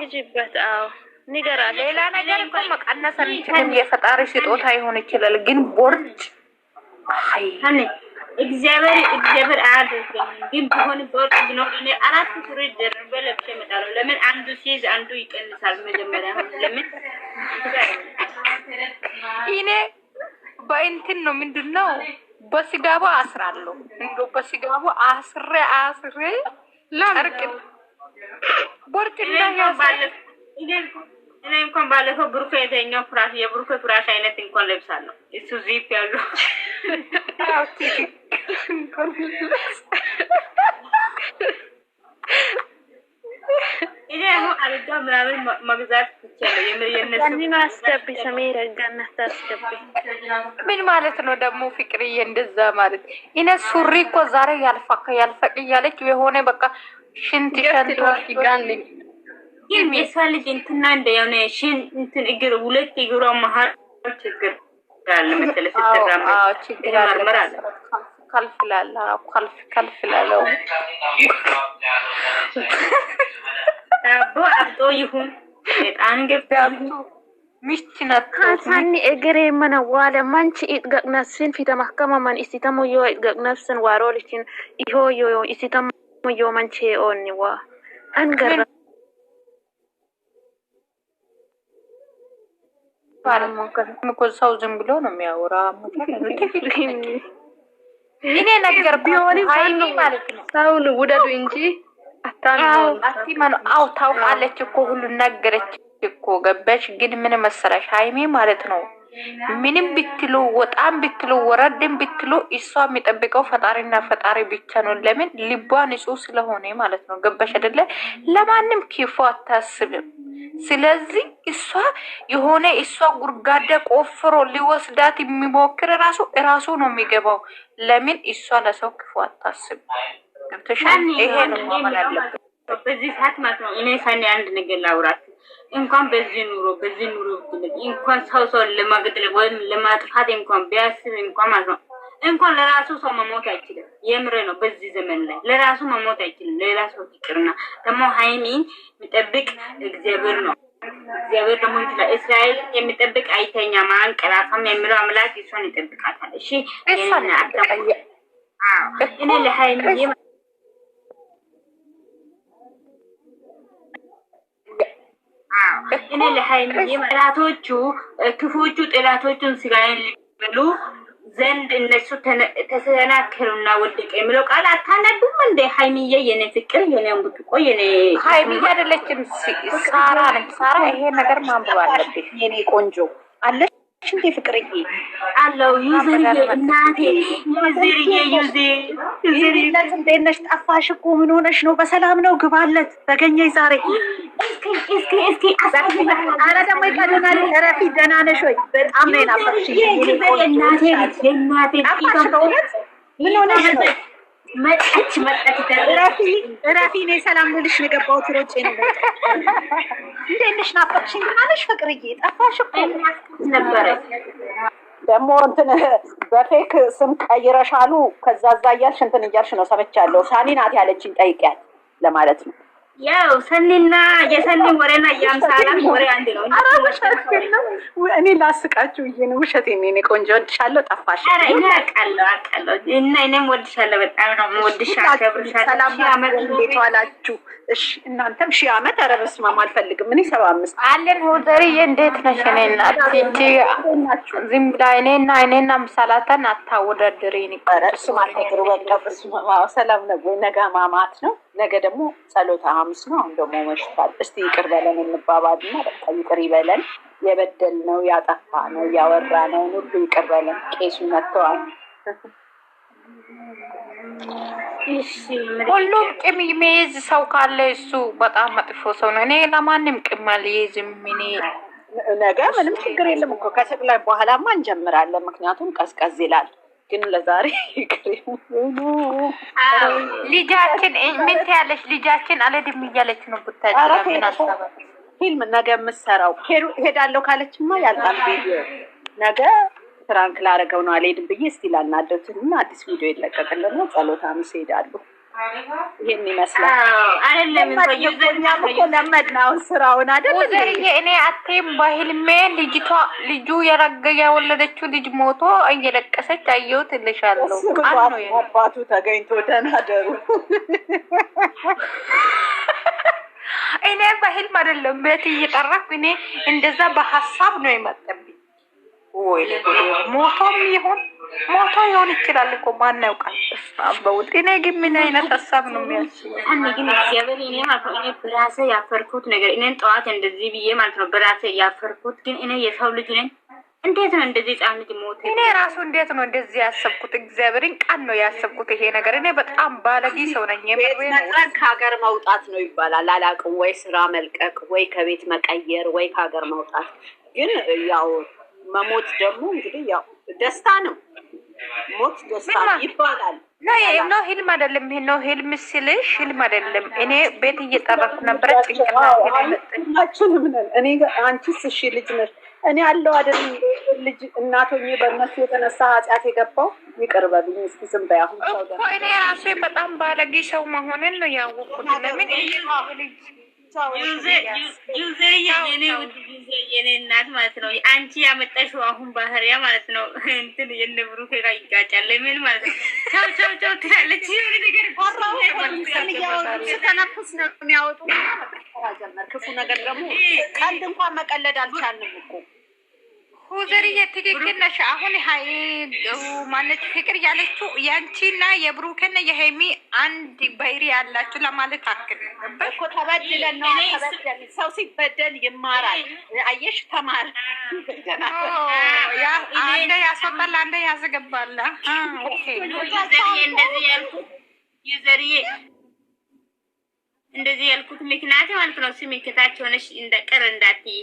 ይጅበት ንገራ ሌላ ነገር እኮ መቀነስ አንችልም። የፈጣሪ ስጦታ ይሆን ይችላል። ግን ቦርጭ እግዚአብሔር አያደርግም። ግን ቢሆን ቦርጭ ቢኖር እኔ 4 ሱሪ ደርቤ ለብሼ እመጣለሁ። ለምን አንዱ ሲይዝ አንዱ ይቀንሳል? መጀመሪያ ለምን እኔ በእንትን ነው ምንድነው በስጋቡ አስራለሁ። እንደው በስጋቡ አስሬ ጨርቅ ቦርጭ እንዳያሳለ እኔ እንኳን ባለፈው ብሩክ የተኛው ፍራሽ የብሩክ ፍራሽ አይነት እንኳን ለብሳለሁ። እሱ ዚፕ ያለው አልጋ ምናምን መግዛት ይቻላል። ማስገቢ ሰሜራ ጋናት አስገቢ ምን ማለት ነው ደግሞ ፍቅርዬ? እንደዛ ማለት እኔ ሱሪ እኮ ዛሬ ያልፈቅ እያለች የሆነ በቃ ሽንት ይጋል ግን የሳልጅ እንትና እንደ የሆነ እንትን እግር ሁለት እግሯ መሀል ችግር ያለ መሰለሽ ተራማ ችግር ያለ ከልፍላለው አቦ ይሁን በጣም ገብታሉ ሚስቲናት ካሳኒ እግሬ መነዋለ ማንቺ ኢትገቅነስን ፊተ ማህከማ ማን ኢስቲተሞ ዮ ኢትገቅነስን ዋሮልችን ይሆ ዮ ኢስቲተሞ ዮ ማንቺ ኦንዋ አንገራ ባለማንከም ሰው ዝም ብሎ ነው የሚያወራ። እኔ ነገር ቢሆን ሃይሚ ማለት ነው ሰውን ውደዱ እንጂ አትመኑ። ታውቃለች እኮ ሁሉ ነገረች እኮ ገበሽ። ግን ምን መሰለሽ ሃይሚ ማለት ነው ምንም ብትሉ ወጣም ብትሉ ወረድም ብትሉ እሷ የሚጠብቀው ፈጣሪና ፈጣሪ ብቻ ነው። ለምን ልቧ ንጹህ ስለሆነ ማለት ነው። ገበሽ አይደለ? ለማንም ክፉ አታስብም። ስለዚህ የሆነ እሷ ጉርጋዳ ቆፍሮ ሊወስዳት የሚሞክር ራሱ ነው የሚገባው። ለምን እሷ ለሰው ክፉ አታስብ። ገብተሻል? ይሄ ነው ማለት በዚህ ሰዓት ማለት ነው። እኔ ሳኔ አንድ ነገር ላውራት። እንኳን በዚህ ኑሮ እንኳን ሰው ለማግደል ወይም ለማጥፋት እንኳን ቢያስብ እንኳን ማለት ነው እንኳን ለራሱ ሰው መሞት አይችልም። የምሬ ነው። በዚህ ዘመን ላይ ለራሱ መሞት አይችልም። ሌላ ሰው ይቅርና ደግሞ ሃይሚን የሚጠብቅ እግዚአብሔር ነው። እግዚአብሔር ደግሞ እስራኤል የሚጠብቅ አይተኛም አንቀላፋም የሚለው አምላክ እሷን ይጠብቃታል። እሺ እኔ ለሃይሚ እኔ ለሃይሚ ጠላቶቹ ክፉዎቹ ጠላቶቹን ስጋዬን ሊበሉ ዘንድ እነሱ ተሰናከሉና ወደቀ የሚለው ቃል አታነዱም እንደ ሃይሚዬ? የኔ ፍቅር የኔ አንቡት ቆይ የኔ ሃይሚዬ አይደለችም ሳራ ነች። ሳራ ይሄ ነገር ማንበብ አለብሽ የኔ ቆንጆ አለች እንዴ ፍቅርዬ አለው ዩዘርዬ እናቴ ዩዘርዬ ለምን ደነሽ? ጠፋሽ እኮ ምን ሆነሽ ነው? በሰላም ነው? ግባለት ተገኘኝ ዛሬ። እስኪ አረ ደግሞ ይቀደናል። ረፊ ደህና ነሽ ወይ? በጣም ነው ናፈቅሽ እናቴ ምን ሆነሽ ነው? መጣች ረፊ እኔ ሰላም ልልሽ ነው የገባሁት። ሮጬ ነው እንዴት ነሽ? ናፈቅሽኝ ምናለሽ ፍቅርዬ? ጠፋሽ እኮ ነበረ። ደግሞ እንትን በፌክ ስም ቀይረሻሉ። ከዛ እያልሽ እንትን እያልሽ ነው ሰምቻለሁ። ሳኒ ናት ያለችኝ ጠይቂያት ለማለት ነው። ያው ሰኒና የሰኒን ወሬና የአምሳላም ወሬ አንድ ነው። እኔ ላስቃችሁ ይሄ ነው ውሸቴን። እኔ ቆንጆ ወድሻለሁ። ጠፋሽ። ኧረ እኔ አውቃለሁ እና እኔም ወድሻለሁ። በጣም ነው የምወድሻለሁ። አከብርሻለሁ። ሰላም አመት እንዴት ዋላችሁ? እሺ እናንተም ሺህ አመት። ኧረ በስመ አብ አልፈልግም። እኔ 75 አለን። ሆዘርዬ እንዴት ነሽ? እኔ እናት ዝም ብላ እኔና ምሳላታን አታወዳድሪኝ። ኧረ እሱ ማለት ነው በቃ በስመ አብ። ሰላም ነው ወይ? ነገ ማማት ነው። ነገ ደግሞ ጸሎተ ሐሙስ ነው። አሁን ደግሞ መሽቷል። እስቲ ይቅር በለን እንባባልና በቃ ይቅር ይበለን። የበደል ነው ያጠፋ ነው ያወራ ነው ሁሉ ይቅር በለን። ቄሱ መጥተዋል። ሁሉም ቅም የሚይዝ ሰው ካለ እሱ በጣም መጥፎ ሰው ነው። እኔ ለማንም ቅም አልይዝም። እኔ ነገ ምንም ችግር የለም እኮ ከስቅለት በኋላማ እንጀምራለን። ምክንያቱም ቀዝቀዝ ይላል። ግን ለዛሬ ልጃችን ምን ትያለሽ? ልጃችን አልሄድም እያለች ነው። ብታጅራ ምን አሰባት? ፊልም ነገ የምትሰራው ሄዳለሁ ካለችማ ያልቃል ቪዲዮ። ነገ ፍራንክ ላረገው ነው አልሄድም ብዬ እስቲ ላናደውትና አዲስ ቪዲዮ ይለቀቅልና ጸሎተ ሐሙስ ሄዳሉ። ይሄን ይመስላል። አይደለም እኛም እኮ ለመድናው ስራውን አይደል እኔ አቴም በህልሜ ልጁ የወለደችው ልጅ ሞቶ እየለቀሰች አየሁት እልሻለሁ። አባቱ ተገኝቶ ደህና ደሩ። እኔ በህልም አይደለም ቤት እየጠራኩ እኔ እንደዛ በሀሳብ ነው የመጣብኝ። ወይ ሞቶም ይሆን ይችላል እኮ ማን ያውቃል? አባውት እኔ ግን ምን አይነት ሀሳብ ነው የሚያስበው? እኔ ግን እግዚአብሔር እኔ ማለት ነው እኔ በራሴ ያፈርኩት ነገር እኔን ጠዋት እንደዚህ ብዬ ማለት ነው በራሴ ያፈርኩት። ግን እኔ የሰው ልጅ ነኝ። እንዴት ነው እንደዚህ ጻን ልጅ ሞተ? እኔ ራሱ እንዴት ነው እንደዚህ ያሰብኩት? እግዚአብሔርን ቃል ነው ያሰብኩት ይሄ ነገር። እኔ በጣም ባለጌ ሰው ነኝ። ከሀገር መውጣት ነው ይባላል። አላውቅም፣ ወይ ስራ መልቀቅ፣ ወይ ከቤት መቀየር፣ ወይ ከሀገር መውጣት። ግን ያው መሞት ደግሞ እንግዲህ ያው ደስታ ነው። ሞት ደስታ ይባላል። ነው ህልም አይደለም። ይሄ ነው ህልም ስልሽ ህልም አይደለም። እኔ ቤት እየጠረኩ ነበረ ጭንቅላት ሁላችንም ነን። እኔ አንቺስ እሺ ልጅ ነሽ። እኔ አለው አይደል ልጅ እናቶኜ በእነሱ የተነሳ ኃጢአት የገባው ይቅር በሉኝ እስኪ ዝም በይ። አሁን ሰው ደግሞ እኔ ራሴ በጣም ባለጌ ሰው መሆንን ነው ያወቅኩት። ለምን ልጅ የኔ እናት ማለት ነው አንቺ ያመጣሽው አሁን ባህሪያ ማለት ነው እንትን የነብሩክ ጋር ይጋጫል። ለምን ማለት ነው ቻው ትላለች። ይሄ ነገር ተነፍስ ነው የሚያወጡ ክፉ ነገር ደግሞ ቀልድ እንኳን መቀለድ አልቻልንም እኮ። ሁዘርዬ ትክክል ነሽ። አሁን ሀይ ማነች ፍቅር ያለችው ያንቺና የብሩክና የሄሚ አንድ ባህሪ ያላችሁ ለማለት አክል እኮ ተበድለን ነው። ተበድለን ሰው ሲበደል ይማራል። አየሽ ተማር። አንዴ ያስወጣል አንዴ ያስገባል። ኦኬ እንደዚህ ያልኩት ምክንያት ማለት ነው ስሜታቸው ሆነሽ እንደ ቅር እንዳትይ